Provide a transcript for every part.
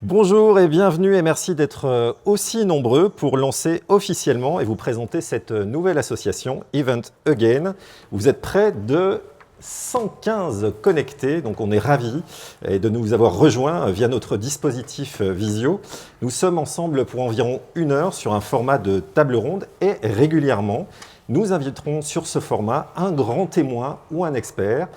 Bonjour et bienvenue et merci d'être aussi nombreux pour lancer officiellement et vous présenter cette nouvelle association Event Again. Vous êtes près de 115 connectés, donc on est ravis de nous avoir rejoints via notre dispositif Visio. Nous sommes ensemble pour environ 1 heure sur un format de table ronde et régulièrement, nous inviterons sur ce format un grand témoin ou un expert,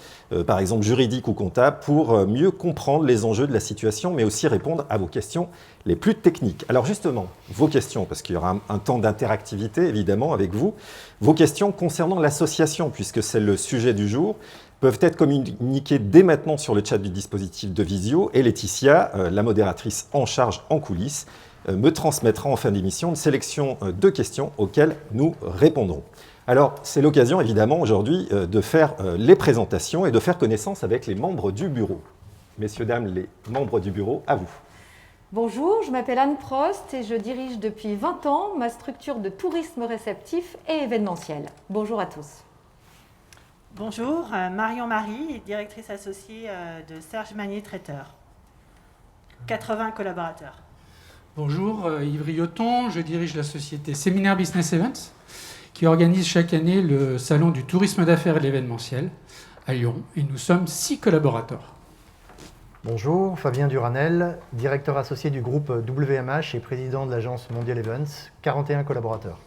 par exemple juridique ou comptable, pour mieux comprendre les enjeux de la situation, mais aussi répondre à vos questions les plus techniques. Alors justement, vos questions, parce qu'il y aura un temps d'interactivité évidemment avec vous, vos questions concernant l'association, puisque c'est le sujet du jour, peuvent être communiquées dès maintenant sur le chat du dispositif de Visio, et Laetitia, la modératrice en charge en coulisses, me transmettra en fin d'émission une sélection de questions auxquelles nous répondrons. Alors, c'est l'occasion évidemment aujourd'hui de faire les présentations et de faire connaissance avec les membres du bureau. Messieurs, dames, les membres du bureau, à vous. Bonjour, je m'appelle Anne Prost et je dirige depuis 20 ans ma structure de tourisme réceptif et événementiel. Bonjour à tous. Bonjour, Marion Marie, directrice associée de Serge Magnier Traiteur. 80 collaborateurs. Bonjour, Yves Rioton, je dirige la société Séminaire Business Events qui organise chaque année le salon du tourisme d'affaires et de l'événementiel à Lyon et nous sommes 6 collaborateurs. Bonjour, Fabien Duranel, directeur associé du groupe WMH et président de l'agence Mondial Events, 41 collaborateurs.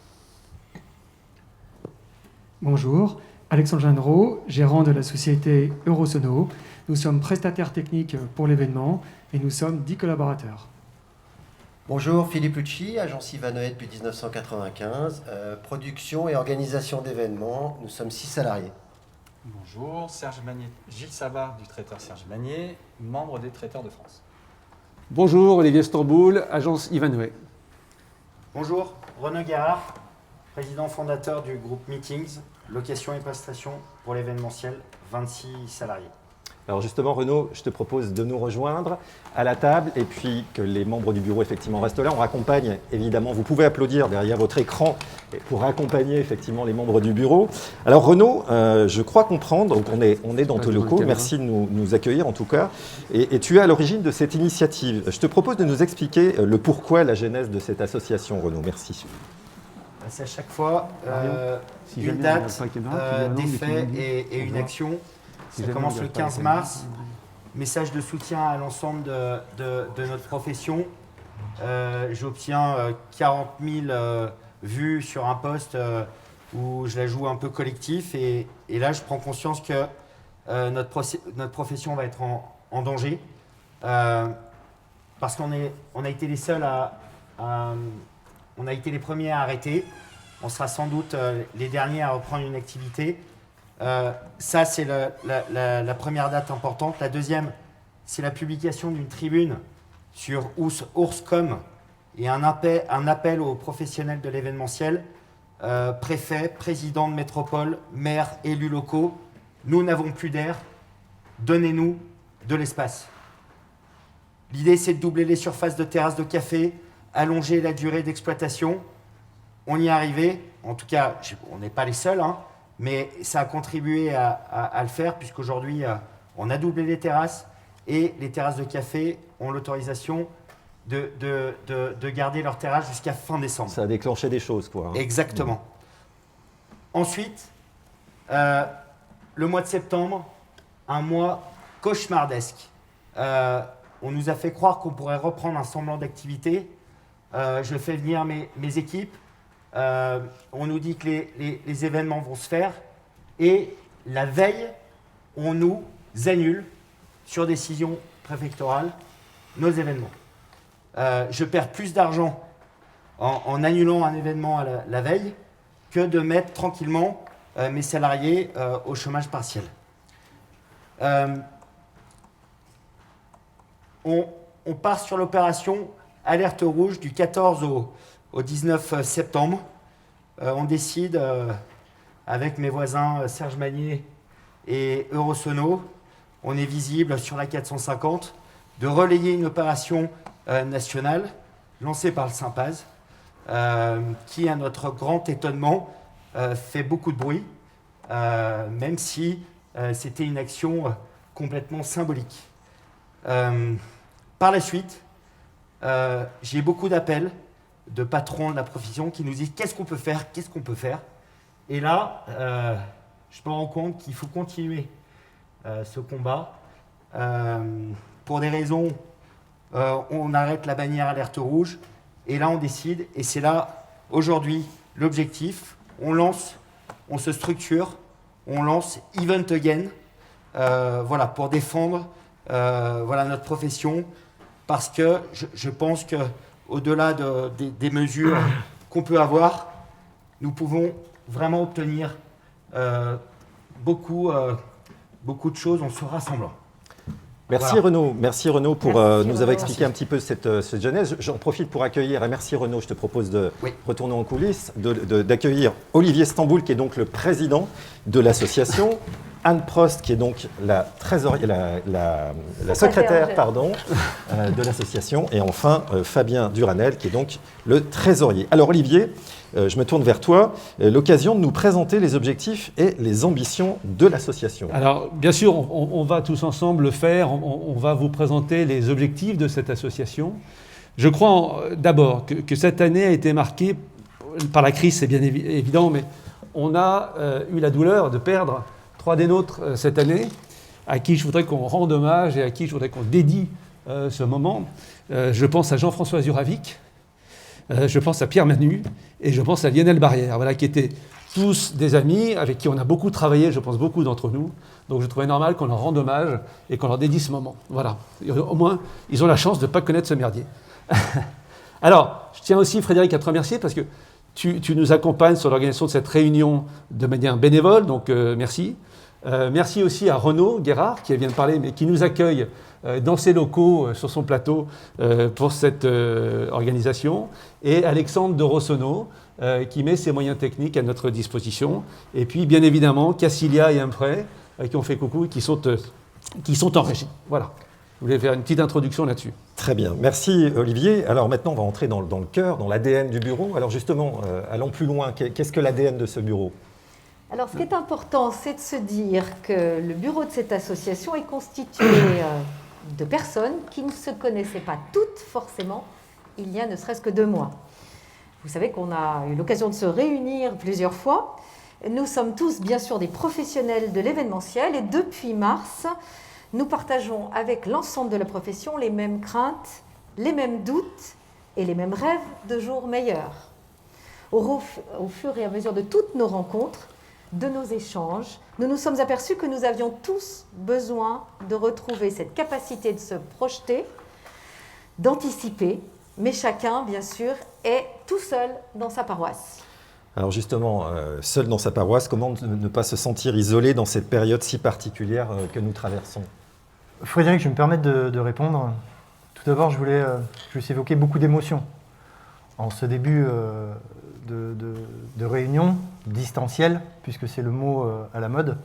Bonjour, Alexandre Jeannereau, gérant de la société Eurosono. Nous sommes prestataires techniques pour l'événement et nous sommes 10 collaborateurs. Bonjour, Philippe Lucci, agence Ivanoé depuis 1995, production et organisation d'événements, nous sommes 6 salariés. Bonjour, Serge Magnier, Gilles Savard du traiteur Serge Magnier, membre des traiteurs de France. Bonjour, Olivier Stamboul, agence Ivanoé. Bonjour, Renaud Guérard, président fondateur du groupe Meetings, location et prestations pour l'événementiel, 26 salariés. Alors justement, Renaud, je te propose de nous rejoindre à la table et puis que les membres du bureau effectivement restent là. On raccompagne, évidemment, vous pouvez applaudir derrière votre écran pour accompagner effectivement les membres du bureau. Alors Renaud, je crois comprendre, donc on est dans tes locaux, merci de nous accueillir en tout cas, et tu es à l'origine de cette initiative. Je te propose de nous expliquer le pourquoi, la genèse de cette association, Renaud, merci. C'est à chaque fois une date, des faits et une action. Ça commence le 15 mars. Message de soutien à l'ensemble de notre profession. J'obtiens 40 000 vues sur un post où je la joue un peu collectif. Et là, je prends conscience que notre profession va être en danger. Parce qu'on a été les seuls on a été les premiers à arrêter. On sera sans doute les derniers à reprendre une activité. Ça, c'est la première date importante. La deuxième, c'est la publication d'une tribune sur Ourscom et un appel aux professionnels de l'événementiel, préfets, présidents de métropole, maires, élus locaux. Nous n'avons plus d'air, donnez-nous de l'espace. L'idée, c'est de doubler les surfaces de terrasses de café, allonger la durée d'exploitation. On y est arrivé, en tout cas, on n'est pas les seuls, hein. Mais ça a contribué à le faire puisqu'aujourd'hui, on a doublé les terrasses et les terrasses de café ont l'autorisation de garder leur terrasse jusqu'à fin décembre. Ça a déclenché des choses, quoi. Hein. Exactement. Ensuite, le mois de septembre, un mois cauchemardesque. On nous a fait croire qu'on pourrait reprendre un semblant d'activité. Je fais venir mes équipes. On nous dit que les événements vont se faire et la veille, on nous annule sur décision préfectorale nos événements. Je perds plus d'argent en annulant un événement la veille que de mettre tranquillement mes salariés au chômage partiel. On part sur l'opération Alerte rouge du 14 au 19 septembre, on décide, avec mes voisins Serge Magnier et Eurosono, on est visible sur la 450, de relayer une opération nationale lancée par le Sympaz, qui, à notre grand étonnement, fait beaucoup de bruit, même si c'était une action complètement symbolique. Par la suite, j'ai beaucoup d'appels de patrons de la profession qui nous disent qu'est-ce qu'on peut faire. Et là, je me rends compte qu'il faut continuer ce combat. Pour des raisons, on arrête la bannière alerte rouge et là on décide, et c'est là aujourd'hui l'objectif. On se structure, on lance Event Again, voilà, pour défendre voilà, notre profession, parce que je pense qu'au-delà des mesures qu'on peut avoir, nous pouvons vraiment obtenir beaucoup de choses en se rassemblant. Merci Voilà. Renaud pour Merci nous Renaud. avoir expliqué un petit peu cette genèse. J'en profite pour accueillir, et merci Renaud, je te propose de Oui. retourner en coulisses, d'accueillir Olivier Stamboul qui est donc le président de l'association, Anne Prost qui est donc la secrétaire de l'association, et enfin Fabien Duranel qui est donc le trésorier. Alors Olivier, je me tourne vers toi, l'occasion de nous présenter les objectifs et les ambitions de l'association. Alors, bien sûr, on va tous ensemble le faire. On va vous présenter les objectifs de cette association. Je crois d'abord que cette année a été marquée par la crise, c'est bien évident, mais on a eu la douleur de perdre 3 des nôtres cette année, à qui je voudrais qu'on rende hommage et à qui je voudrais qu'on dédie ce moment. Je pense à Jean-François Zuravic, je pense à Pierre Manu et je pense à Lionel Barrière, voilà, qui étaient tous des amis avec qui on a beaucoup travaillé, je pense beaucoup d'entre nous. Donc je trouvais normal qu'on leur rende hommage et qu'on leur dédie ce moment. Voilà. Et au moins, ils ont la chance de ne pas connaître ce merdier. Alors, je tiens aussi, Frédéric, à te remercier parce que tu nous accompagnes sur l'organisation de cette réunion de manière bénévole, donc merci. Merci aussi à Renaud Guérard, qui vient de parler, mais qui nous accueille dans ses locaux, sur son plateau, pour cette organisation. Et Alexandre de Rossonneau, qui met ses moyens techniques à notre disposition. Et puis, bien évidemment, Cassilia et Humphrey, qui ont fait coucou et qui sont en régie. Voilà. Je voulais faire une petite introduction là-dessus. Très bien, merci Olivier. Alors maintenant, on va entrer dans le cœur, dans l'ADN du bureau. Alors justement, allons plus loin. Qu'est-ce que l'ADN de ce bureau ? Alors, ce qui est important, c'est de se dire que le bureau de cette association est constitué de personnes qui ne se connaissaient pas toutes forcément il y a ne serait-ce que 2 mois. Vous savez qu'on a eu l'occasion de se réunir plusieurs fois. Nous sommes tous, bien sûr, des professionnels de l'événementiel et depuis mars, nous partageons avec l'ensemble de la profession les mêmes craintes, les mêmes doutes et les mêmes rêves de jours meilleurs. Au fur et à mesure de toutes nos rencontres, de nos échanges, nous nous sommes aperçus que nous avions tous besoin de retrouver cette capacité de se projeter, d'anticiper, mais chacun, bien sûr, est tout seul dans sa paroisse. Alors justement, seul dans sa paroisse, comment ne pas se sentir isolé dans cette période si particulière que nous traversons ? Frédéric, je vais me permettre de répondre. Tout d'abord, je voulais juste évoquer beaucoup d'émotions. En ce début de réunion distancielle, puisque c'est le mot à la mode.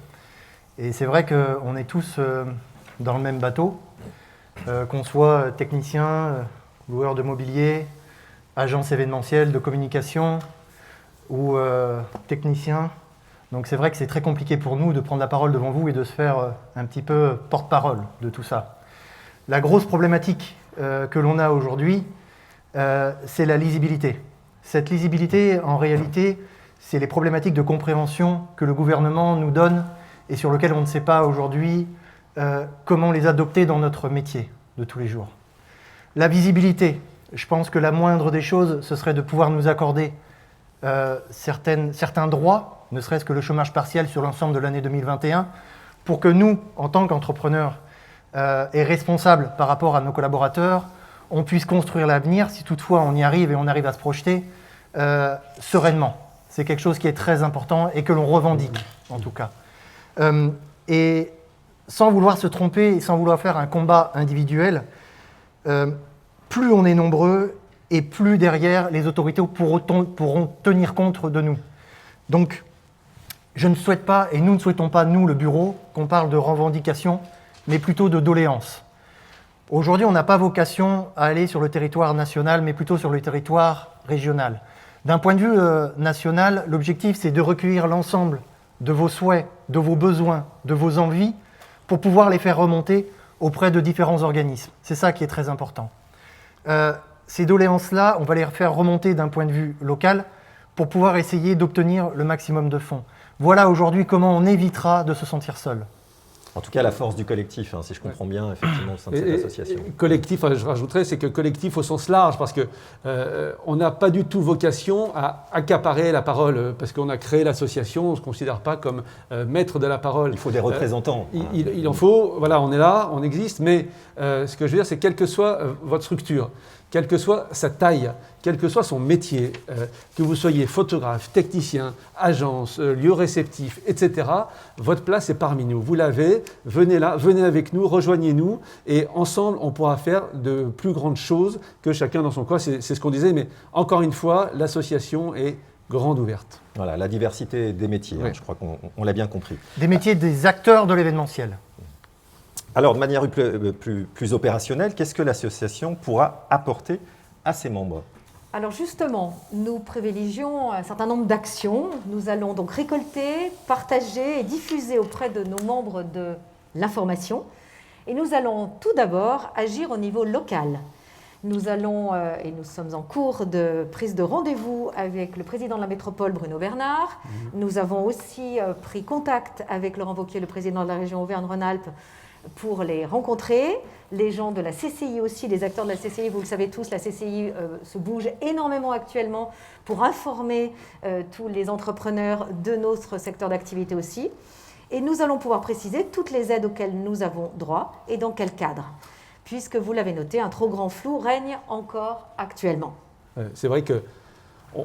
Et c'est vrai qu'on est tous dans le même bateau, qu'on soit technicien, loueur de mobilier, agence événementielle, de communication ou technicien. Donc c'est vrai que c'est très compliqué pour nous de prendre la parole devant vous et de se faire un petit peu porte-parole de tout ça. La grosse problématique que l'on a aujourd'hui, c'est la lisibilité. Cette lisibilité, en réalité, c'est les problématiques de compréhension que le gouvernement nous donne et sur lesquelles on ne sait pas aujourd'hui comment les adopter dans notre métier de tous les jours. La visibilité, je pense que la moindre des choses, ce serait de pouvoir nous accorder certains droits, ne serait-ce que le chômage partiel sur l'ensemble de l'année 2021, pour que nous, en tant qu'entrepreneurs et responsables par rapport à nos collaborateurs, on puisse construire l'avenir, si toutefois on y arrive et on arrive à se projeter sereinement. C'est quelque chose qui est très important et que l'on revendique, en tout cas. Et sans vouloir se tromper et sans vouloir faire un combat individuel, plus on est nombreux et plus derrière les autorités pourront tenir compte de nous. Donc, je ne souhaite pas, et nous ne souhaitons pas, nous, le bureau, qu'on parle de revendication, mais plutôt de doléances. Aujourd'hui, on n'a pas vocation à aller sur le territoire national, mais plutôt sur le territoire régional. D'un point de vue national, l'objectif, c'est de recueillir l'ensemble de vos souhaits, de vos besoins, de vos envies, pour pouvoir les faire remonter auprès de différents organismes. C'est ça qui est très important. ces doléances-là, on va les faire remonter d'un point de vue local pour pouvoir essayer d'obtenir le maximum de fonds. Voilà aujourd'hui comment on évitera de se sentir seul. En tout cas, la force du collectif, si je comprends bien, effectivement, au sein de cette association. Collectif, je rajouterais, c'est que collectif au sens large, parce qu'on n'a pas du tout vocation à accaparer la parole, parce qu'on a créé l'association, on ne se considère pas comme maître de la parole. Il faut des représentants. Il en faut, voilà, on est là, on existe, mais ce que je veux dire, c'est quelle que soit votre structure, quelle que soit sa taille, quel que soit son métier, que vous soyez photographe, technicien, agence, lieu réceptif, etc., votre place est parmi nous. Vous l'avez, venez là, venez avec nous, rejoignez-nous, et ensemble, on pourra faire de plus grandes choses que chacun dans son coin. C'est ce qu'on disait, mais encore une fois, l'association est grande ouverte. Voilà, la diversité des métiers, je crois qu'on l'a bien compris. Des métiers des acteurs de l'événementiel. Alors, de manière plus opérationnelle, qu'est-ce que l'association pourra apporter à ses membres ? Alors justement, nous privilégions un certain nombre d'actions. Nous allons donc récolter, partager et diffuser auprès de nos membres de l'information. Et nous allons tout d'abord agir au niveau local. Nous allons, et nous sommes en cours de prise de rendez-vous avec le président de la métropole, Bruno Bernard. Nous avons aussi pris contact avec Laurent Wauquiez, le président de la région Auvergne-Rhône-Alpes, pour les rencontrer, les gens de la CCI aussi, les acteurs de la CCI, vous le savez tous, la CCI se bouge énormément actuellement pour informer tous les entrepreneurs de notre secteur d'activité aussi. Et nous allons pouvoir préciser toutes les aides auxquelles nous avons droit et dans quel cadre, puisque vous l'avez noté, un trop grand flou règne encore actuellement. C'est vrai que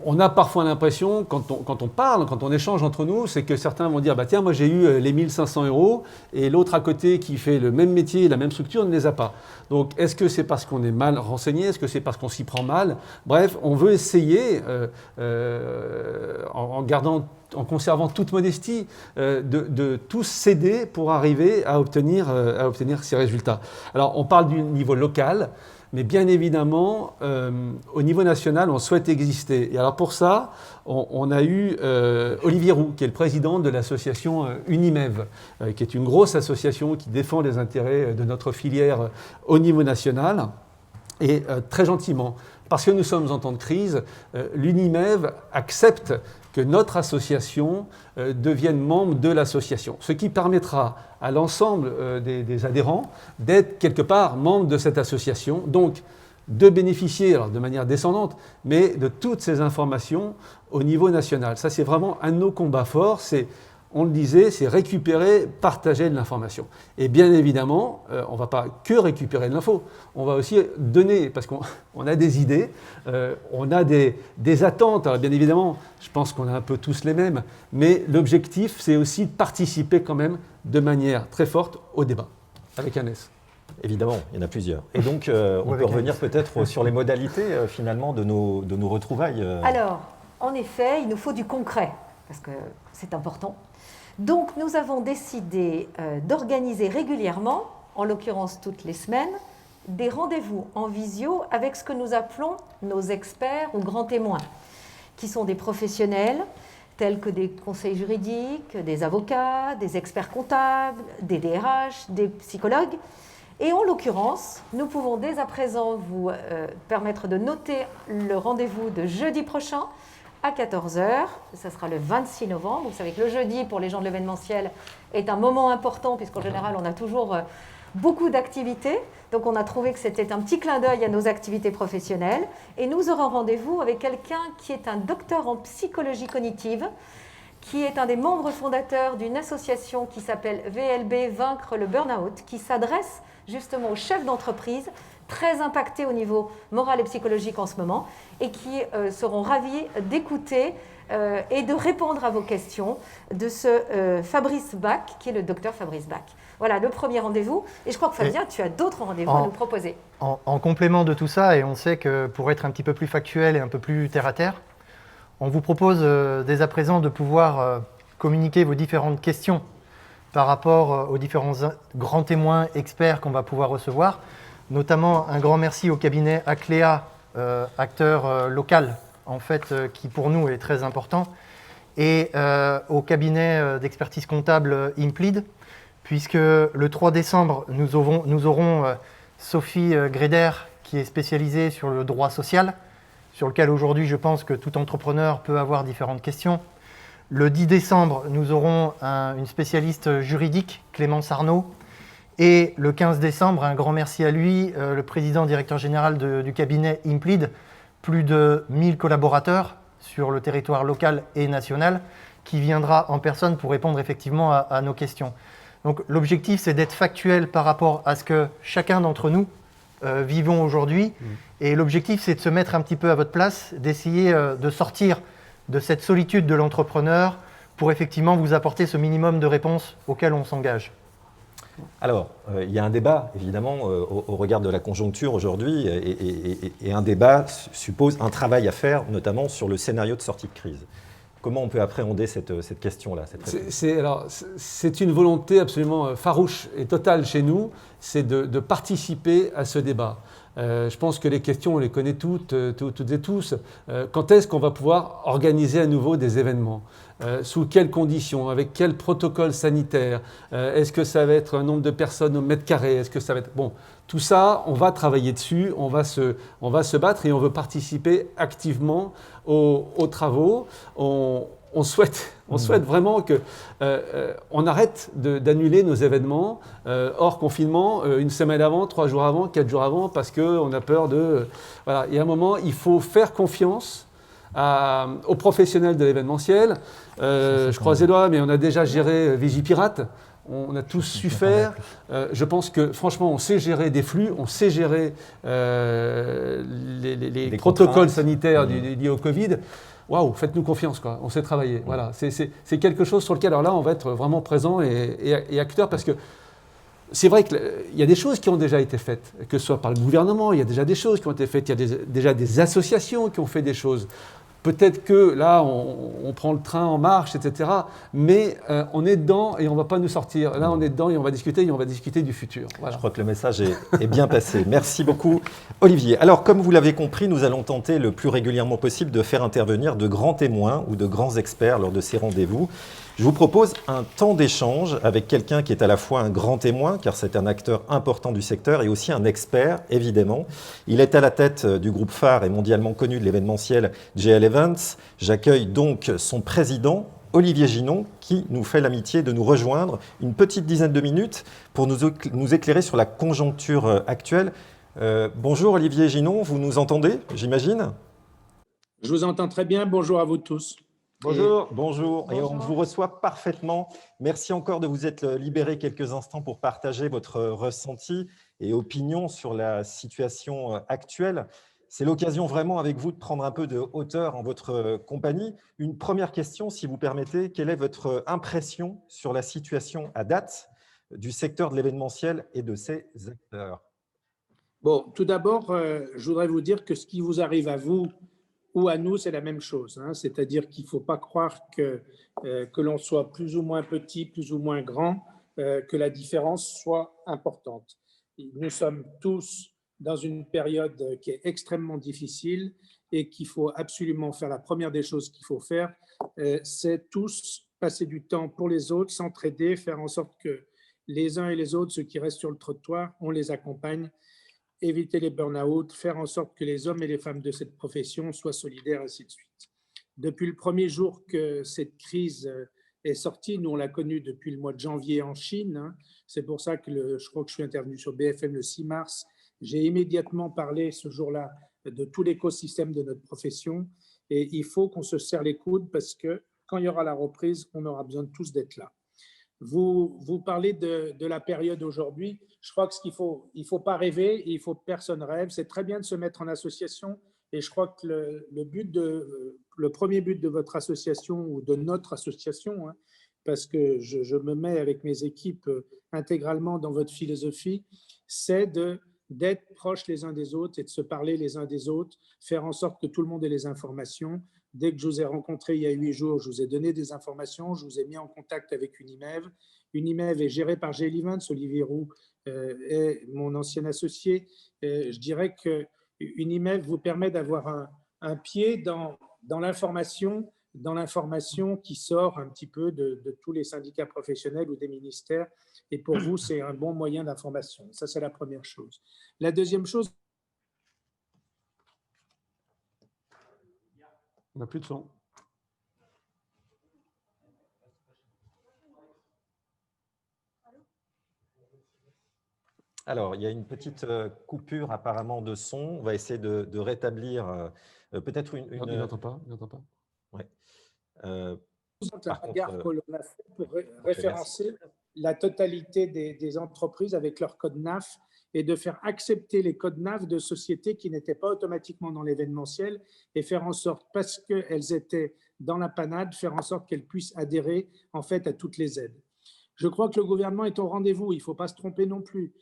on a parfois l'impression, quand on parle, quand on échange entre nous, c'est que certains vont dire « Tiens, moi j'ai eu les 1 500 € et l'autre à côté qui fait le même métier, la même structure, ne les a pas. » Donc, est-ce que c'est parce qu'on est mal renseigné? Est-ce que c'est parce qu'on s'y prend mal? Bref, on veut essayer, en conservant toute modestie, de tous s'aider pour arriver à obtenir ces résultats. Alors, on parle du niveau local. Mais bien évidemment, au niveau national, on souhaite exister. Et alors pour ça, on a eu Olivier Roux, qui est le président de l'association Unimev, qui est une grosse association qui défend les intérêts de notre filière au niveau national. Et très gentiment, parce que nous sommes en temps de crise, l'Unimev accepte que notre association devienne membre de l'association, ce qui permettra à l'ensemble des adhérents d'être quelque part membre de cette association, donc de bénéficier, alors de manière descendante, mais de toutes ces informations au niveau national. Ça, c'est vraiment un de nos combats forts, on le disait, c'est récupérer, partager de l'information. Et bien évidemment, on ne va pas que récupérer de l'info, on va aussi donner, parce qu'on a des idées, on a des attentes. Alors bien évidemment, je pense qu'on a un peu tous les mêmes, mais l'objectif, c'est aussi de participer quand même de manière très forte au débat, avec un S. Évidemment, il y en a plusieurs. Et donc, on peut revenir peut-être sur les modalités, finalement, de nos retrouvailles. Alors, en effet, il nous faut du concret, parce que c'est important. Donc, nous avons décidé d'organiser régulièrement, en l'occurrence toutes les semaines, des rendez-vous en visio avec ce que nous appelons nos experts ou grands témoins, qui sont des professionnels tels que des conseils juridiques, des avocats, des experts comptables, des DRH, des psychologues. Et en l'occurrence, nous pouvons dès à présent vous permettre de noter le rendez-vous de jeudi prochain, à 14h, ça sera le 26 novembre. Vous savez que le jeudi, pour les gens de l'événementiel, est un moment important, puisqu'en général, on a toujours beaucoup d'activités. Donc, on a trouvé que c'était un petit clin d'œil à nos activités professionnelles. Et nous aurons rendez-vous avec quelqu'un qui est un docteur en psychologie cognitive, qui est un des membres fondateurs d'une association qui s'appelle VLB Vaincre le Burnout, qui s'adresse justement aux chefs d'entreprise très impactés au niveau moral et psychologique en ce moment, et qui seront ravis d'écouter et de répondre à vos questions de ce Fabrice Bach, qui est le docteur Fabrice Bach. Voilà le premier rendez-vous. Et je crois que Fabien, tu as d'autres rendez-vous à nous proposer. En complément de tout ça, et on sait que pour être un petit peu plus factuel et un peu plus terre-à-terre, on vous propose dès à présent de pouvoir communiquer vos différentes questions par rapport aux différents grands témoins experts qu'on va pouvoir recevoir. Notamment un grand merci au cabinet Acléa, acteur local, en fait, qui pour nous est très important, et au cabinet d'expertise comptable Implid, puisque le 3 décembre, nous aurons Sophie Gréder, qui est spécialisé sur le droit social, sur lequel aujourd'hui je pense que tout entrepreneur peut avoir différentes questions. Le 10 décembre, nous aurons une spécialiste juridique, Clémence Arnaud. Et le 15 décembre, un grand merci à lui, le président directeur général du cabinet Implid, plus de 1000 collaborateurs sur le territoire local et national, qui viendra en personne pour répondre effectivement à nos questions. Donc l'objectif, c'est d'être factuel par rapport à ce que chacun d'entre nous vivons aujourd'hui. Et l'objectif, c'est de se mettre un petit peu à votre place, d'essayer de sortir de cette solitude de l'entrepreneur pour effectivement vous apporter ce minimum de réponses auxquelles on s'engage. Alors, il y a un débat, évidemment, au regard de la conjoncture aujourd'hui, et un débat suppose un travail à faire, notamment sur le scénario de sortie de crise. Comment on peut appréhender cette question-là C'est une volonté absolument farouche et totale chez nous, c'est de participer à ce débat. Je pense que les questions, on les connaît toutes et tous. Quand est-ce qu'on va pouvoir organiser à nouveau des événements ? Sous quelles conditions ? Avec quel protocole sanitaire ? Est-ce que ça va être un nombre de personnes au mètre carré ? Est-ce que ça va être... Bon, tout ça, on va travailler dessus, on va se battre et on veut participer activement aux travaux. On souhaite vraiment qu'on arrête d'annuler nos événements hors confinement, une semaine avant, 3 jours avant, 4 jours avant, parce qu'on a peur de... Voilà. Et à un moment, il faut faire confiance aux professionnels de l'événementiel. Je croise les doigts, mais on a déjà géré Vigipirate. On a tous su faire. Je pense que franchement, on sait gérer des flux, on sait gérer les protocoles sanitaires liés au Covid. Waouh, faites-nous confiance, quoi. On sait travailler. Voilà, c'est quelque chose sur lequel, alors là, on va être vraiment présent et acteur, parce que c'est vrai qu'il y a des choses qui ont déjà été faites, que ce soit par le gouvernement, il y a déjà des choses qui ont été faites, il y a déjà des associations qui ont fait des choses. Peut-être que là, on prend le train en marche, etc. Mais on est dedans et on ne va pas nous sortir. Là, on est dedans et on va discuter du futur. Voilà. Je crois que le message est bien passé. Merci beaucoup, Olivier. Alors, comme vous l'avez compris, nous allons tenter le plus régulièrement possible de faire intervenir de grands témoins ou de grands experts lors de ces rendez-vous. Je vous propose un temps d'échange avec quelqu'un qui est à la fois un grand témoin, car c'est un acteur important du secteur, et aussi un expert, évidemment. Il est à la tête du groupe phare et mondialement connu de l'événementiel JL Events. J'accueille donc son président, Olivier Ginon, qui nous fait l'amitié de nous rejoindre une petite dizaine de minutes pour nous éclairer sur la conjoncture actuelle. Bonjour Olivier Ginon, vous nous entendez, j'imagine ? Je vous entends très bien, bonjour à vous tous. Bonjour. Et on vous reçoit parfaitement. Merci encore de vous être libéré quelques instants pour partager votre ressenti et opinion sur la situation actuelle. C'est l'occasion vraiment avec vous de prendre un peu de hauteur en votre compagnie. Une première question, si vous permettez, quelle est votre impression sur la situation à date du secteur de l'événementiel et de ses acteurs ? Bon, tout d'abord, je voudrais vous dire que ce qui vous arrive à vous ou à nous, c'est la même chose. C'est-à-dire qu'il ne faut pas croire que l'on soit plus ou moins petit, plus ou moins grand, que la différence soit importante. Nous sommes tous dans une période qui est extrêmement difficile et qu'il faut absolument faire. La première des choses qu'il faut faire, c'est tous passer du temps pour les autres, s'entraider, faire en sorte que les uns et les autres, ceux qui restent sur le trottoir, on les accompagne, éviter les burn-out, faire en sorte que les hommes et les femmes de cette profession soient solidaires, ainsi de suite. Depuis le premier jour que cette crise est sortie, nous on l'a connue depuis le mois de janvier en Chine, c'est pour ça que je crois que je suis intervenu sur BFM le 6 mars, j'ai immédiatement parlé ce jour-là de tout l'écosystème de notre profession et il faut qu'on se serre les coudes parce que quand il y aura la reprise, on aura besoin de tous d'être là. Vous parlez de la période aujourd'hui. Je crois que il faut pas rêver et il faut que personne rêve. C'est très bien de se mettre en association et je crois que le premier but de votre association ou de notre association, parce que je me mets avec mes équipes intégralement dans votre philosophie, c'est d'être proches les uns des autres et de se parler les uns des autres, faire en sorte que tout le monde ait les informations. Dès que je vous ai rencontré il y a 8 jours, je vous ai donné des informations, je vous ai mis en contact avec Unimev. Unimev est géré par JL Events, Olivier Roux est mon ancien associé. Je dirais que Unimev vous permet d'avoir un pied dans l'information qui sort un petit peu de tous les syndicats professionnels ou des ministères. Et pour vous, c'est un bon moyen d'information. Ça, c'est la première chose. La deuxième chose, On n'a plus de son. Alors, il y a une petite coupure apparemment de son. On va essayer de rétablir peut-être une... Il n'entend pas. Ouais. La contre, gare que l'on a fait pour merci. référencer la totalité des entreprises avec leur code NAF et de faire accepter les codes NAF de sociétés qui n'étaient pas automatiquement dans l'événementiel et faire en sorte, parce qu'elles étaient dans la panade, faire en sorte qu'elles puissent adhérer en fait à toutes les aides. Je crois que le gouvernement est au rendez-vous, il ne faut pas se tromper non plus.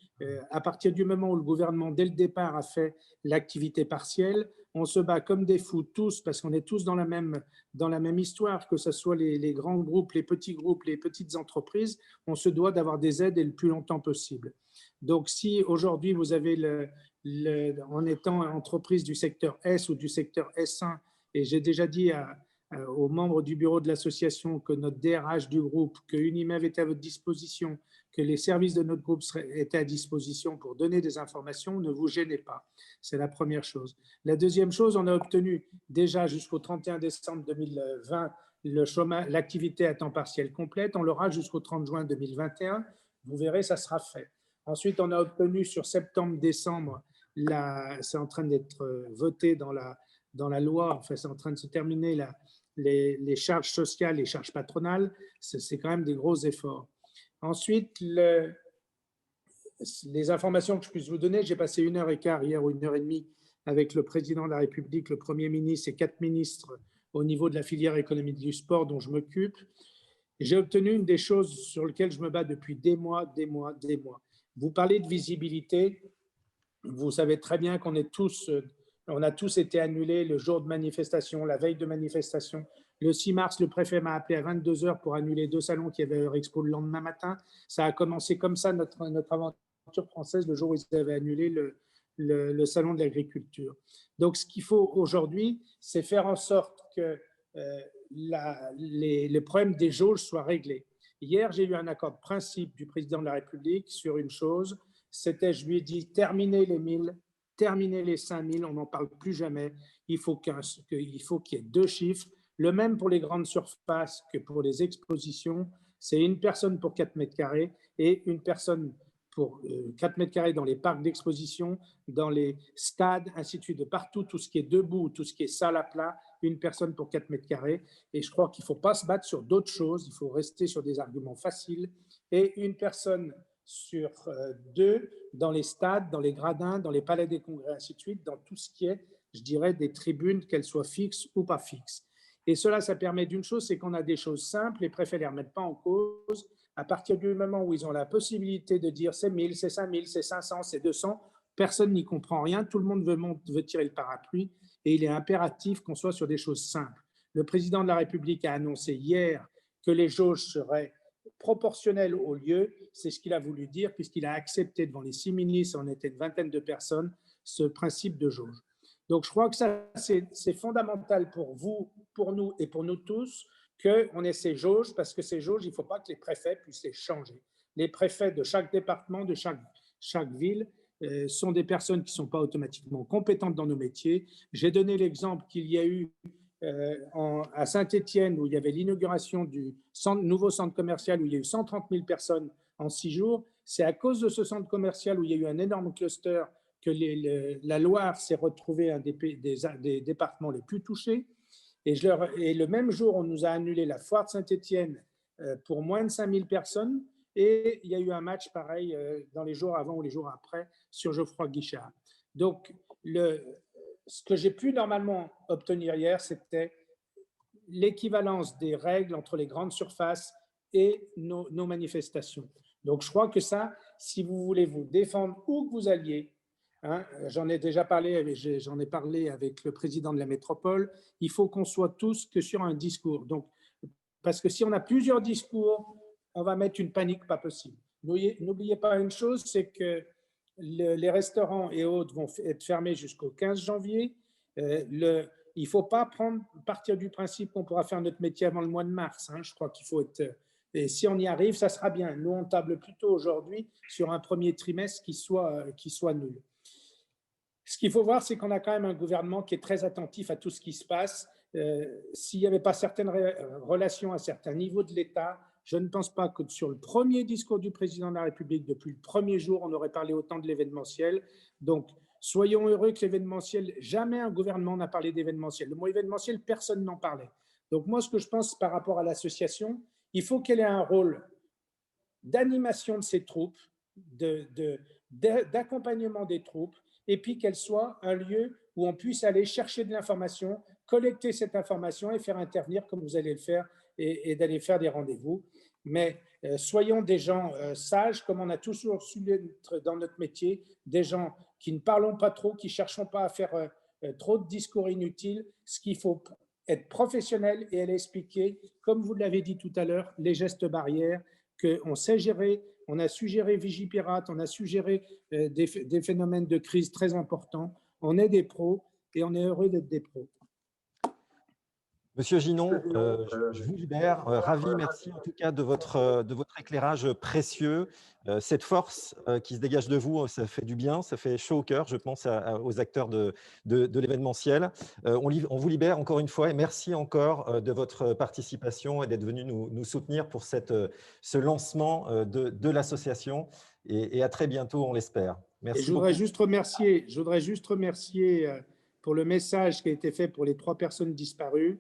À partir du moment où le gouvernement, dès le départ, a fait l'activité partielle, on se bat comme des fous tous, parce qu'on est tous dans la même histoire, que ce soit les grands groupes, les petits groupes, les petites entreprises, on se doit d'avoir des aides et le plus longtemps possible. Donc, si aujourd'hui vous avez, en étant entreprise du secteur S ou du secteur S1, et j'ai déjà dit aux membres du bureau de l'association que notre DRH du groupe, que Unimev était à votre disposition, que les services de notre groupe étaient à disposition pour donner des informations, ne vous gênez pas. C'est la première chose. La deuxième chose, on a obtenu déjà jusqu'au 31 décembre 2020 l'activité à temps partiel complète. On l'aura jusqu'au 30 juin 2021. Vous verrez, ça sera fait. Ensuite, on a obtenu sur septembre-décembre, c'est en train d'être voté dans la loi, enfin, c'est en train de se terminer les charges sociales, les charges patronales, c'est quand même des gros efforts. Ensuite, les informations que je puisse vous donner, j'ai passé 1h15 hier ou 1h30 avec le président de la République, le Premier ministre et 4 ministres au niveau de la filière économique du sport dont je m'occupe. J'ai obtenu une des choses sur lesquelles je me bats depuis des mois. Vous parlez de visibilité, vous savez très bien qu'on a tous été annulés le jour de manifestation, la veille de manifestation. Le 6 mars, le préfet m'a appelé à 22h pour annuler 2 salons qui avaient leur expo le lendemain matin. Ça a commencé comme ça, notre aventure française, le jour où ils avaient annulé le salon de l'agriculture. Donc, ce qu'il faut aujourd'hui, c'est faire en sorte que les problèmes des jauges soient réglés. Hier, j'ai eu un accord de principe du président de la République sur une chose, c'était, je lui ai dit, terminez les 1000, terminer les 5000, on n'en parle plus jamais. Il faut qu'il y ait 2 chiffres. Le même pour les grandes surfaces que pour les expositions. C'est une personne pour 4 mètres carrés et une personne pour 4 mètres carrés dans les parcs d'exposition, dans les stades, ainsi de suite, de partout, tout ce qui est debout, tout ce qui est salle à plat, une personne pour 4 mètres carrés. Et je crois qu'il ne faut pas se battre sur d'autres choses, il faut rester sur des arguments faciles. Et une personne sur 2 dans les stades, dans les gradins, dans les palais des congrès, ainsi de suite, dans tout ce qui est, je dirais, des tribunes, qu'elles soient fixes ou pas fixes. Et cela, ça permet d'une chose, c'est qu'on a des choses simples, les préfets ne les remettent pas en cause. À partir du moment où ils ont la possibilité de dire c'est 1000, c'est 5000, c'est 500, c'est 200, personne n'y comprend rien, tout le monde veut tirer le parapluie et il est impératif qu'on soit sur des choses simples. Le président de la République a annoncé hier que les jauges seraient proportionnelles au lieu, c'est ce qu'il a voulu dire puisqu'il a accepté devant les 6 ministres, on était une vingtaine de personnes, ce principe de jauge. Donc je crois que ça c'est fondamental pour vous, pour nous et pour nous tous, qu'on ait ces jauges, parce que ces jauges, il ne faut pas que les préfets puissent les changer. Les préfets de chaque département, de chaque ville, sont des personnes qui ne sont pas automatiquement compétentes dans nos métiers. J'ai donné l'exemple qu'il y a eu à Saint-Étienne, où il y avait l'inauguration du nouveau centre commercial, où il y a eu 130 000 personnes en 6 jours. C'est à cause de ce centre commercial où il y a eu un énorme cluster que la Loire s'est retrouvée un des départements les plus touchés. Et le même jour, on nous a annulé la foire de Saint-Étienne pour moins de 5000 personnes. Et il y a eu un match pareil dans les jours avant ou les jours après sur Geoffroy Guichard. Donc, ce que j'ai pu normalement obtenir hier, c'était l'équivalence des règles entre les grandes surfaces et nos manifestations. Donc, je crois que ça, si vous voulez vous défendre où que vous alliez, j'en ai déjà parlé, j'en ai parlé avec le président de la métropole, il faut qu'on soit tous que sur un discours. Donc, parce que si on a plusieurs discours, on va mettre une panique pas possible. N'oubliez pas une chose, c'est que les restaurants et autres vont être fermés jusqu'au 15 janvier. Il ne faut pas partir du principe qu'on pourra faire notre métier avant le mois de mars. Je crois qu'il faut être… Et si on y arrive, ça sera bien. Nous, on table plutôt aujourd'hui sur un premier trimestre qui soit nul. Ce qu'il faut voir, c'est qu'on a quand même un gouvernement qui est très attentif à tout ce qui se passe. s'il n'y avait pas certaines relations à certains niveaux de l'État, je ne pense pas que sur le premier discours du président de la République, depuis le premier jour, on aurait parlé autant de l'événementiel. Donc, soyons heureux que l'événementiel, jamais un gouvernement n'a parlé d'événementiel. Le mot événementiel, personne n'en parlait. Donc, moi, ce que je pense par rapport à l'association, il faut qu'elle ait un rôle d'animation de ses troupes, d'accompagnement des troupes, et puis qu'elle soit un lieu où on puisse aller chercher de l'information, collecter cette information et faire intervenir comme vous allez le faire et d'aller faire des rendez-vous. Mais soyons des gens sages, comme on a toujours su l'être dans notre métier, des gens qui ne parlons pas trop, qui ne cherchons pas à faire trop de discours inutiles. Ce qu'il faut être professionnel et aller expliquer, comme vous l'avez dit tout à l'heure, les gestes barrières, qu'on sait gérer. On a su gérer Vigipirate, on a su gérer des phénomènes de crise très importants. On est des pros et on est heureux d'être des pros. Monsieur Ginon, je vous libère. Ravi, merci en tout cas de votre éclairage précieux. Cette force qui se dégage de vous, ça fait du bien, ça fait chaud au cœur, je pense aux acteurs de l'événementiel. On vous libère encore une fois et merci encore de votre participation et d'être venu nous soutenir pour ce lancement de l'association. Et à très bientôt, on l'espère. Merci. Et je voudrais juste remercier pour le message qui a été fait pour les 3 personnes disparues.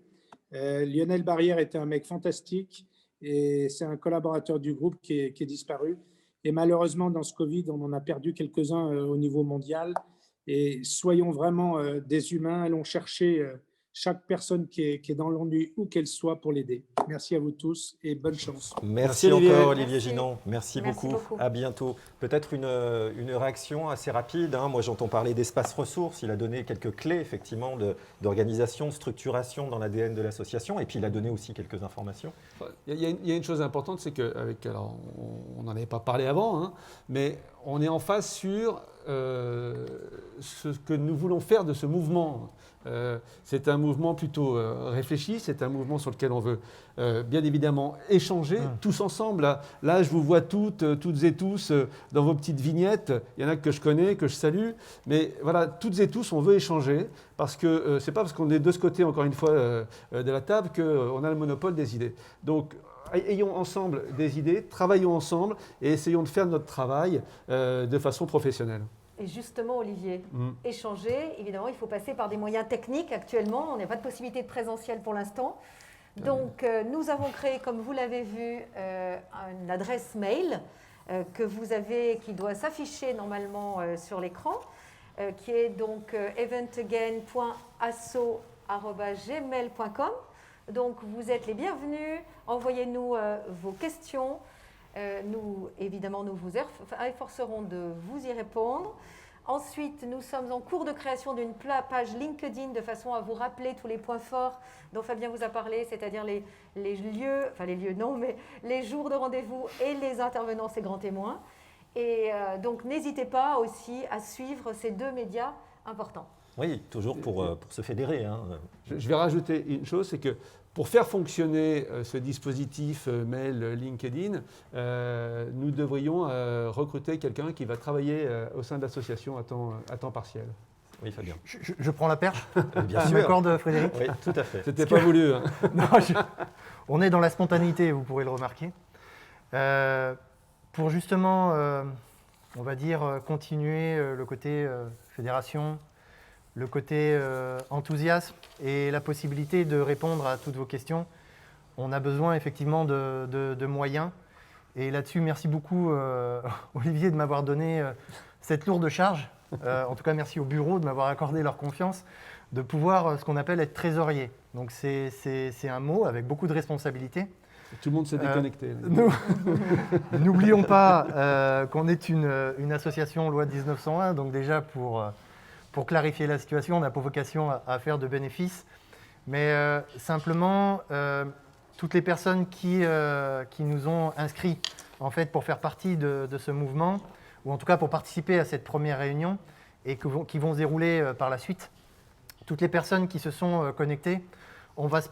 Lionel Barrière était un mec fantastique et c'est un collaborateur du groupe qui est disparu. Et malheureusement, dans ce Covid, on en a perdu quelques-uns au niveau mondial. Et soyons vraiment des humains, allons chercher chaque personne qui est dans l'ennui, où qu'elle soit, pour l'aider. Merci à vous tous et bonne chance. Merci encore, Olivier Ginon. Merci beaucoup. À bientôt. Peut-être une réaction assez rapide. Moi, j'entends parler d'espace ressources. Il a donné quelques clés, effectivement, d'organisation, de structuration dans l'ADN de l'association. Et puis, il a donné aussi quelques informations. Il y a une chose importante, c'est alors, on n'en avait pas parlé avant, mais on est en phase sur ce que nous voulons faire de ce mouvement. C'est un mouvement plutôt réfléchi, c'est un mouvement sur lequel on veut bien évidemment échanger tous ensemble. Là, je vous vois toutes et tous dans vos petites vignettes. Il y en a que je connais, que je salue, mais voilà, toutes et tous, on veut échanger parce que c'est pas parce qu'on est de ce côté, encore une fois, de la table qu'on a le monopole des idées. Donc, ayons ensemble des idées, travaillons ensemble et essayons de faire notre travail de façon professionnelle. Et justement, Olivier, échanger, évidemment, il faut passer par des moyens techniques. Actuellement, on n'a pas de possibilité de présentiel pour l'instant. Donc, nous avons créé, comme vous l'avez vu, une adresse mail que vous avez, qui doit s'afficher normalement sur l'écran, qui est donc eventagain.asso@gmail.com. Donc, vous êtes les bienvenus. Envoyez-nous vos questions. Nous, évidemment, nous vous efforcerons de vous y répondre. Ensuite, nous sommes en cours de création d'une page LinkedIn de façon à vous rappeler tous les points forts dont Fabien vous a parlé, c'est-à-dire les lieux, enfin les lieux non, mais les jours de rendez-vous et les intervenants, ces grands témoins. Et donc, n'hésitez pas aussi à suivre ces 2 médias importants. Oui, toujours pour se fédérer. Je vais rajouter une chose, c'est que pour faire fonctionner ce dispositif mail LinkedIn, nous devrions recruter quelqu'un qui va travailler au sein de l'association à temps partiel. Oui, Fabien. Je prends la perche. Bien sûr. Tu m'accordes, Frédéric? Oui, tout à fait. C'était pas voulu. Non, on est dans la spontanéité, vous pourrez le remarquer. Pour justement, on va dire, continuer le côté fédération, le côté enthousiasme et la possibilité de répondre à toutes vos questions. On a besoin effectivement de moyens. Et là-dessus, merci beaucoup Olivier de m'avoir donné cette lourde charge. En tout cas, merci au bureau de m'avoir accordé leur confiance de pouvoir ce qu'on appelle être trésorier. Donc c'est un mot avec beaucoup de responsabilités. Tout le monde s'est déconnecté. N'oublions pas qu'on est une association loi 1901, donc déjà pour clarifier la situation, on n'a pas vocation à faire de bénéfices, mais simplement, toutes les personnes qui nous ont inscrits en fait, pour faire partie de ce mouvement, ou en tout cas pour participer à cette première réunion, et qui vont se dérouler par la suite, toutes les personnes qui se sont connectées, on va se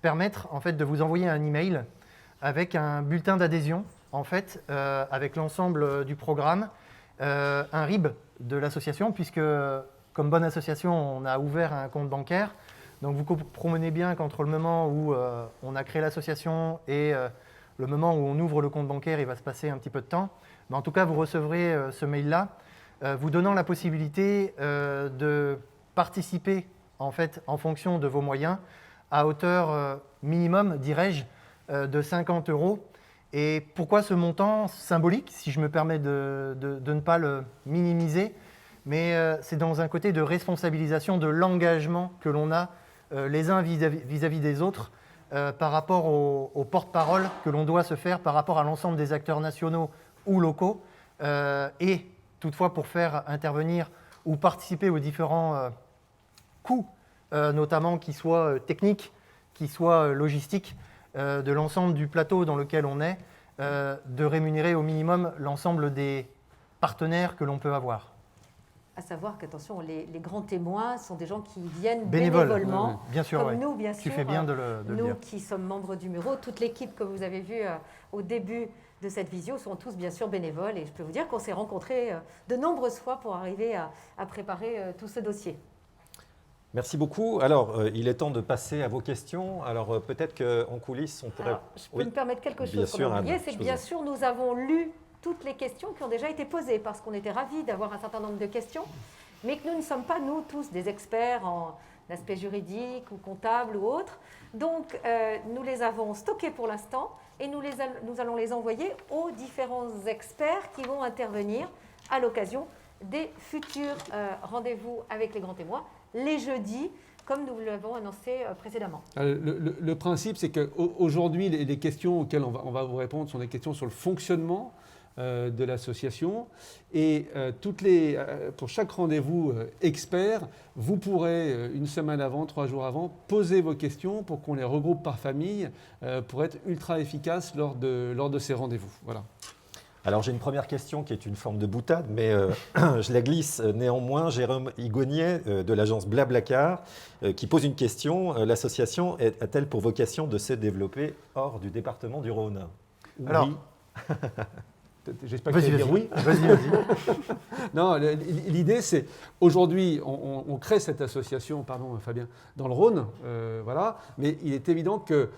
permettre en fait, de vous envoyer un email avec un bulletin d'adhésion, en fait, avec l'ensemble du programme, un RIB de l'association, puisque comme bonne association, on a ouvert un compte bancaire. Donc vous comprenez bien qu'entre le moment où on a créé l'association et le moment où on ouvre le compte bancaire, il va se passer un petit peu de temps. Mais en tout cas, vous recevrez ce mail-là vous donnant la possibilité de participer en fait, en fonction de vos moyens à hauteur minimum, dirais-je, de 50 €. Et pourquoi ce montant symbolique, si je me permets de ne pas le minimiser, mais c'est dans un côté de responsabilisation de l'engagement que l'on a les uns vis-à-vis des autres par rapport au porte-parole que l'on doit se faire par rapport à l'ensemble des acteurs nationaux ou locaux et toutefois pour faire intervenir ou participer aux différents coûts, notamment qui soient techniques, qui soient logistiques, de l'ensemble du plateau dans lequel on est, de rémunérer au minimum l'ensemble des partenaires que l'on peut avoir. À savoir qu'attention, les grands témoins sont des gens qui viennent Bénévoles, bénévolement, bien sûr, comme nous, bien sûr. Tu fais bien de le nous dire. qui sommes membres du Muro, toute l'équipe que vous avez vue au début de cette visio sont tous bien sûr bénévoles et je peux vous dire qu'on s'est rencontrés de nombreuses fois pour arriver à préparer tout ce dossier. Merci beaucoup. Alors, il est temps de passer à vos questions. Alors, peut-être qu'en coulisses, on pourrait... Alors, je peux me permettre quelque Bien chose sûr, qu'on a oublié, Anne, c'est je que vous bien en- sûr, nous avons lu toutes les questions qui ont déjà été posées parce qu'on était ravis d'avoir un certain nombre de questions, mais que nous ne sommes pas, nous tous, des experts en aspect juridique ou comptable ou autre. Donc, nous les avons stockées pour l'instant et nous allons les envoyer aux différents experts qui vont intervenir à l'occasion des futurs rendez-vous avec les grands témoins, les jeudis, comme nous l'avons annoncé précédemment. Le principe, c'est qu'aujourd'hui, les questions auxquelles on va vous répondre sont des questions sur le fonctionnement de l'association. Et pour chaque rendez-vous expert, vous pourrez, une semaine avant, 3 jours avant, poser vos questions pour qu'on les regroupe par famille pour être ultra efficace lors de ces rendez-vous. Voilà. Alors j'ai une première question qui est une forme de boutade, mais je la glisse néanmoins. Jérôme Higonier de l'agence Blablacar qui pose une question. L'association a-t-elle pour vocation de se développer hors du département du Rhône? Alors, Oui. J'espère que tu vas dire oui. Vas-y. Non, l'idée c'est, aujourd'hui, on crée cette association, pardon Fabien, dans le Rhône, voilà, mais il est évident que,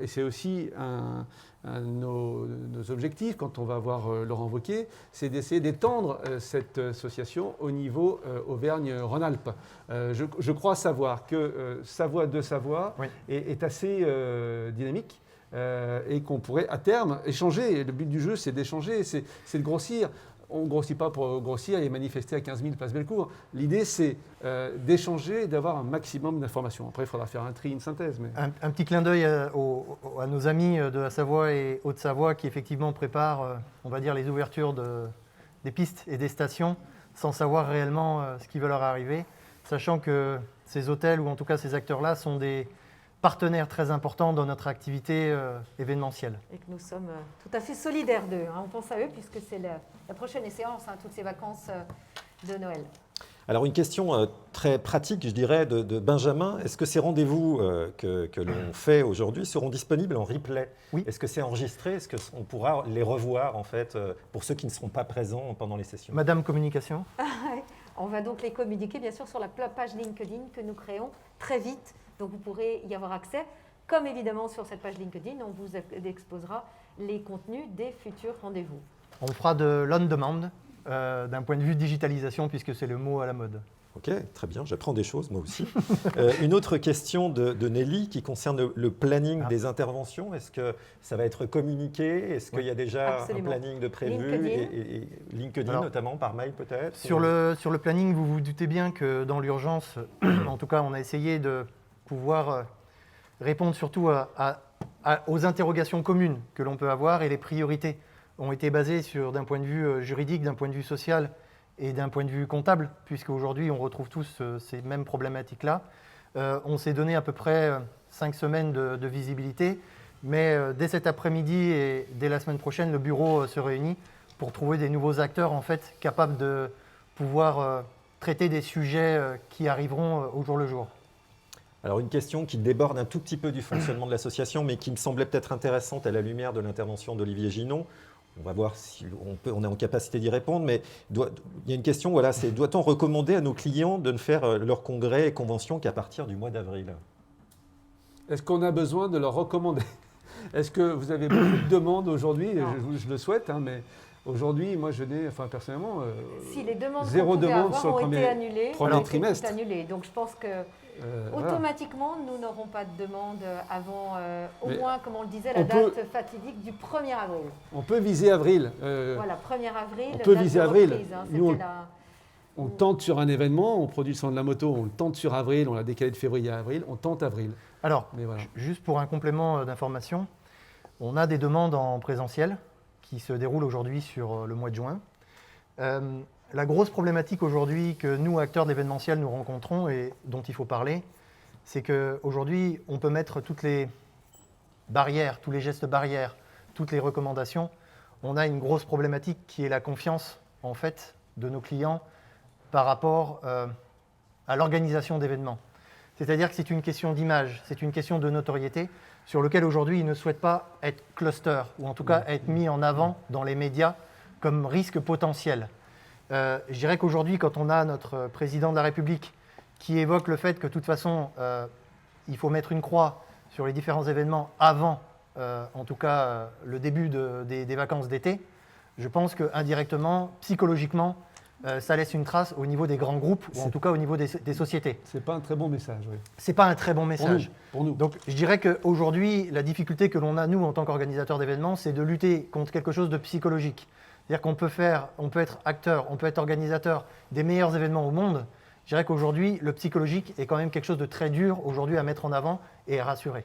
et c'est aussi un de nos objectifs quand on va voir Laurent Wauquiez, c'est d'essayer d'étendre cette association au niveau Auvergne-Rhône-Alpes. Je crois savoir que Savoie de Savoie Oui. est assez dynamique. Et qu'on pourrait à terme échanger. Le but du jeu, c'est d'échanger, c'est de grossir. On ne grossit pas pour grossir et manifester à 15 000 place Bellecour. L'idée, c'est d'échanger et d'avoir un maximum d'informations. Après, il faudra faire un tri, une synthèse. Mais... Un petit clin d'œil à nos amis de la Savoie et Haute-Savoie qui effectivement préparent, on va dire, les ouvertures des pistes et des stations sans savoir réellement ce qui va leur arriver, sachant que ces hôtels ou en tout cas ces acteurs-là sont des partenaires très importants dans notre activité événementielle. Et que nous sommes tout à fait solidaires d'eux. Hein. On pense à eux puisque c'est la prochaine échéance, hein, toutes ces vacances de Noël. Alors une question très pratique, je dirais, de Benjamin. Est-ce que ces rendez-vous que l'on fait aujourd'hui seront disponibles en replay? Oui. Est-ce que c'est enregistré? Est-ce qu'on pourra les revoir en fait pour ceux qui ne seront pas présents pendant les sessions? Madame Communication. On va donc les communiquer bien sûr sur la page LinkedIn que nous créons très vite. Donc vous pourrez y avoir accès. Comme évidemment sur cette page LinkedIn, on vous exposera les contenus des futurs rendez-vous. On fera de l'on-demand d'un point de vue digitalisation puisque c'est le mot à la mode. Ok, très bien, j'apprends des choses moi aussi. Une autre question de Nelly qui concerne le planning des interventions. Est-ce que ça va être communiqué? Est-ce qu'il y a déjà Absolument. un planning de prévu? Et LinkedIn Alors, notamment, par mail peut-être? Sur le planning, vous vous doutez bien que dans l'urgence, en tout cas, on a essayé de pouvoir répondre surtout aux interrogations communes que l'on peut avoir et les priorités ont été basées d'un point de vue juridique, d'un point de vue social et d'un point de vue comptable, puisque aujourd'hui on retrouve tous ces mêmes problématiques-là. On s'est donné à peu près 5 semaines de visibilité, mais dès cet après-midi et dès la semaine prochaine, le bureau se réunit pour trouver des nouveaux acteurs en fait capables de pouvoir traiter des sujets qui arriveront au jour le jour. Alors une question qui déborde un tout petit peu du fonctionnement de l'association, mais qui me semblait peut-être intéressante à la lumière de l'intervention d'Olivier Ginon. On va voir si on est en capacité d'y répondre, mais il y a une question, voilà, c'est doit-on recommander à nos clients de ne faire leur congrès et convention qu'à partir du mois d'avril? Est-ce qu'on a besoin de leur recommander? Est-ce que vous avez beaucoup de demandes aujourd'hui? Je le souhaite, hein, mais aujourd'hui, moi je n'ai, enfin personnellement, si les demandes zéro qu'on pouvait demande avoir sur le ont premier été annulées, trimestre. annulées. Donc je pense que Voilà. automatiquement, nous n'aurons pas de demande avant, au Mais moins, comme on le disait, la on peut- date fatidique du 1er avril. On peut viser avril. Voilà, 1er avril. on peut date viser de avril. reprise, hein, Nous, c'était on tente sur un événement, on produit le salon de la moto, on le tente sur avril, on l'a décalé de février à avril, on tente avril. Alors, Mais voilà. juste pour un complément d'information, on a des demandes en présentiel qui se déroulent aujourd'hui sur le mois de juin. La grosse problématique aujourd'hui que nous, acteurs de l'événementiel, nous rencontrons et dont il faut parler, c'est qu'aujourd'hui, on peut mettre toutes les barrières, tous les gestes barrières, toutes les recommandations. On a une grosse problématique qui est la confiance, en fait, de nos clients par rapport à l'organisation d'événements. C'est-à-dire que c'est une question d'image, c'est une question de notoriété sur lequel aujourd'hui ils ne souhaitent pas être cluster ou en tout cas être mis en avant dans les médias comme risque potentiel. Je dirais qu'aujourd'hui, quand on a notre président de la République qui évoque le fait que de toute façon, il faut mettre une croix sur les différents événements avant, en tout cas, le début des vacances d'été, je pense qu'indirectement, psychologiquement, ça laisse une trace au niveau des grands groupes ou en tout cas au niveau des sociétés. C'est pas un très bon message, oui. C'est pas un très bon message. Pour nous. Donc je dirais qu'aujourd'hui, la difficulté que l'on a, nous, en tant qu'organisateurs d'événements, c'est de lutter contre quelque chose de psychologique. C'est-à-dire qu'on peut être acteur, on peut être organisateur des meilleurs événements au monde. Je dirais qu'aujourd'hui, le psychologique est quand même quelque chose de très dur aujourd'hui à mettre en avant et à rassurer.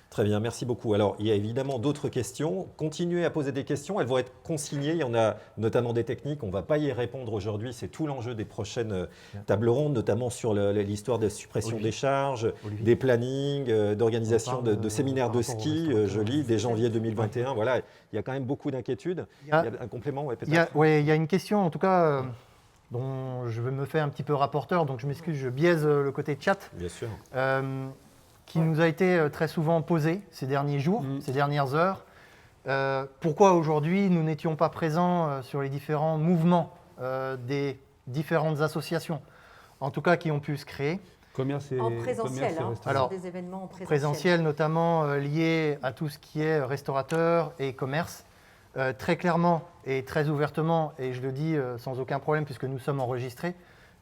Très bien, merci beaucoup. Alors, il y a évidemment d'autres questions. Continuez à poser des questions, elles vont être consignées. Il y en a notamment des techniques, on ne va pas y répondre aujourd'hui. C'est tout l'enjeu des prochaines tables rondes, notamment sur l'histoire de suppression des charges, des plannings, d'organisation de séminaires de ski, je lis, dès janvier 2021. Voilà, il y a quand même beaucoup d'inquiétudes. Il y a un complément, ouais, peut-être. Il y a une question, en tout cas, dont je me fais un petit peu rapporteur, donc je m'excuse, je biaise le côté chat. Bien sûr. Qui nous a été très souvent posée ces derniers jours, ces dernières heures. Pourquoi aujourd'hui nous n'étions pas présents sur les différents mouvements des différentes associations, en tout cas qui ont pu se créer. En présentiel, Alors, des événements en présentiel. Présentiel notamment liés à tout ce qui est restaurateur et commerce. Très clairement et très ouvertement, et je le dis sans aucun problème puisque nous sommes enregistrés,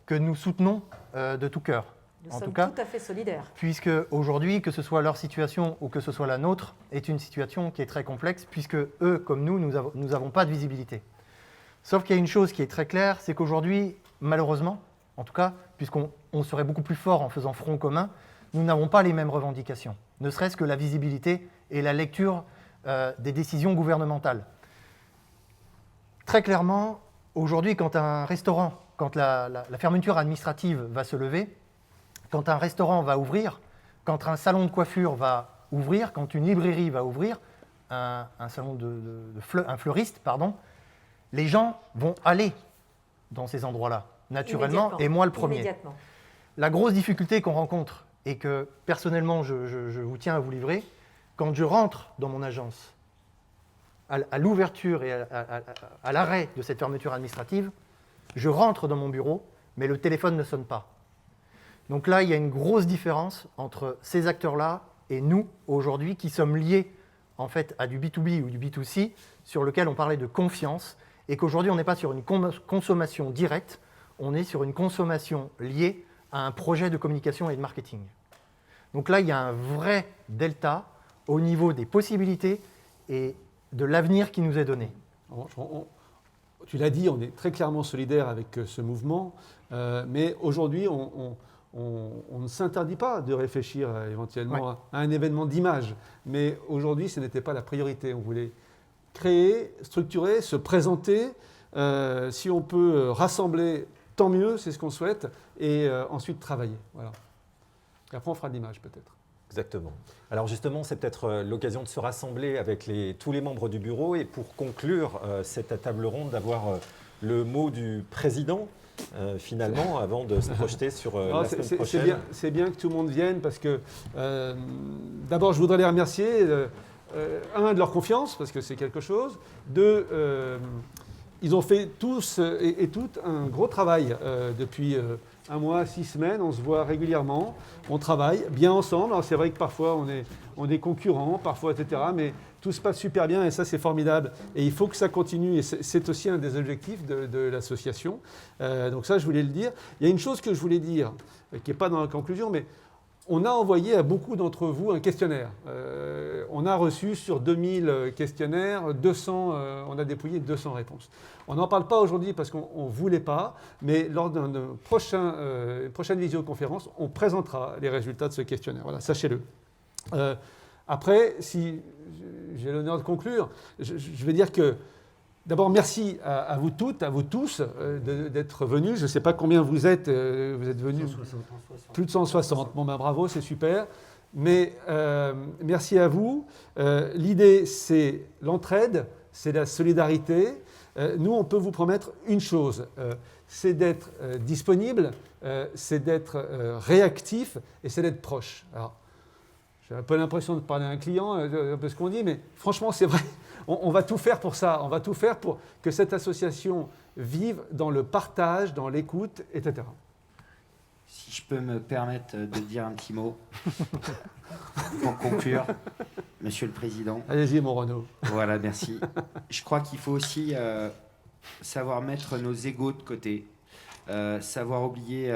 que nous soutenons de tout cœur. Nous sommes tout à fait solidaires. Puisque aujourd'hui, que ce soit leur situation ou que ce soit la nôtre, est une situation qui est très complexe, puisque eux, comme nous n'avons pas de visibilité. Sauf qu'il y a une chose qui est très claire, c'est qu'aujourd'hui, malheureusement, en tout cas, puisqu'on serait beaucoup plus fort en faisant front commun, nous n'avons pas les mêmes revendications, ne serait-ce que la visibilité et la lecture des décisions gouvernementales. Très clairement, aujourd'hui, quand un restaurant, quand la fermeture administrative va se lever, quand un restaurant va ouvrir, quand un salon de coiffure va ouvrir, quand une librairie va ouvrir, un fleuriste, pardon, les gens vont aller dans ces endroits-là, naturellement, et moi le premier. La grosse difficulté qu'on rencontre, et que personnellement je vous tiens à vous livrer, quand je rentre dans mon agence, à l'ouverture et à l'arrêt de cette fermeture administrative, je rentre dans mon bureau, mais le téléphone ne sonne pas. Donc là, il y a une grosse différence entre ces acteurs-là et nous, aujourd'hui, qui sommes liés en fait à du B2B ou du B2C, sur lequel on parlait de confiance, et qu'aujourd'hui, on n'est pas sur une consommation directe, on est sur une consommation liée à un projet de communication et de marketing. Donc là, il y a un vrai delta au niveau des possibilités et de l'avenir qui nous est donné. Tu l'as dit, on est très clairement solidaire avec ce mouvement, mais aujourd'hui, on ne s'interdit pas de réfléchir éventuellement à un événement d'image. Mais aujourd'hui, ce n'était pas la priorité. On voulait créer, structurer, se présenter. Si on peut rassembler, tant mieux, c'est ce qu'on souhaite. Et ensuite travailler. Voilà. Et après, on fera de l'image peut-être. Exactement. Alors justement, c'est peut-être l'occasion de se rassembler avec tous les membres du bureau et pour conclure cette table ronde, d'avoir le mot du président. Finalement, avant de se projeter sur la semaine prochaine. C'est bien que tout le monde vienne parce que, d'abord, je voudrais les remercier. un, de leur confiance, parce que c'est quelque chose. Deux, ils ont fait tous et toutes un gros travail depuis 1 mois, 6 semaines. On se voit régulièrement, on travaille bien ensemble. Alors c'est vrai que parfois on est concurrents, parfois, etc. Mais tout se passe super bien et ça c'est formidable. Et il faut que ça continue et c'est aussi un des objectifs de l'association. Donc ça je voulais le dire. Il y a une chose que je voulais dire, qui n'est pas dans la conclusion, mais on a envoyé à beaucoup d'entre vous un questionnaire. On a reçu sur 2000 questionnaires, 200, on a dépouillé 200 réponses. On n'en parle pas aujourd'hui parce qu'on ne voulait pas, mais lors d'une prochaine visioconférence, on présentera les résultats de ce questionnaire. Voilà, sachez-le. Après, si j'ai l'honneur de conclure, je vais dire que d'abord, merci à vous toutes, à vous tous d'être venus. Je ne sais pas combien vous êtes venus. 160. Plus de 160. Bon, ben bravo, c'est super. Mais merci à vous. L'idée, c'est l'entraide, c'est la solidarité. Nous, on peut vous promettre une chose, c'est d'être disponible, c'est d'être réactif et c'est d'être proche. Alors, j'ai un peu l'impression de parler à un client, un peu ce qu'on dit, mais franchement, c'est vrai. On va tout faire pour ça. On va tout faire pour que cette association vive dans le partage, dans l'écoute, etc. Si je peux me permettre de dire un petit mot pour conclure, Monsieur le Président. Allez-y, mon Renaud. Voilà, merci. Je crois qu'il faut aussi savoir mettre nos égos de côté, savoir oublier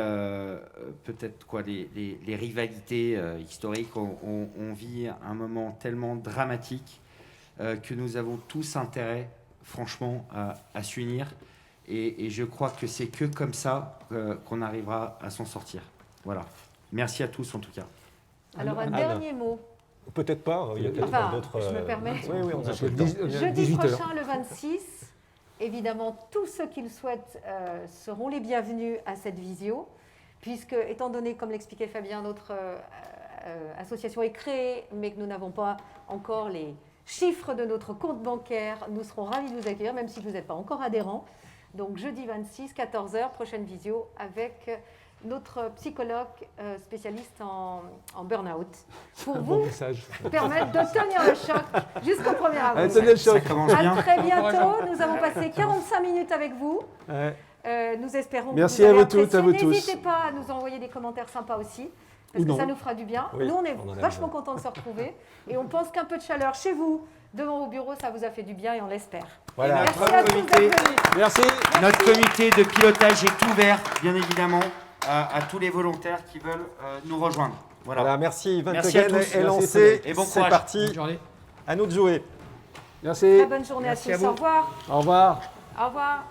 peut-être les rivalités historiques. On vit un moment tellement dramatique que nous avons tous intérêt, franchement, à s'unir. Et je crois que c'est que comme ça qu'on arrivera à s'en sortir. Voilà. Merci à tous en tout cas. Alors un dernier mot. Peut-être pas, il y a peut-être d'autres... Je me permets. Oui, oui, on a peu de temps. Jeudi prochain, le 26, évidemment, tous ceux qui le souhaitent seront les bienvenus à cette visio, puisque, étant donné, comme l'expliquait Fabien, notre association est créée, mais que nous n'avons pas encore les chiffres de notre compte bancaire, nous serons ravis de vous accueillir, même si vous n'êtes pas encore adhérents. Donc jeudi 26, 14h, prochaine visio avec notre psychologue spécialiste en burn-out pour vous permettre de tenir le choc jusqu'au 1er avril. Tenez le choc. À très bientôt. Nous avons passé 45 minutes avec vous. Nous espérons Merci que vous à avez vous toutes, apprécié. à vous tous. N'hésitez pas à nous envoyer des commentaires sympas aussi, parce que ça nous fera du bien. Oui, nous, on est on vachement contents de se retrouver. Et on pense qu'un peu de chaleur chez vous, devant vos bureaux, ça vous a fait du bien et on l'espère. Voilà. Merci à tous d'être venus. Merci. Notre comité de pilotage est ouvert, bien évidemment, à tous les volontaires qui veulent nous rejoindre. Voilà, merci. Event Merci à Again tous. est lancé. Et bon C'est courage. parti. Bonne journée. À nous de jouer. Merci. Très bonne journée à tous. Au revoir. Au revoir. Au revoir.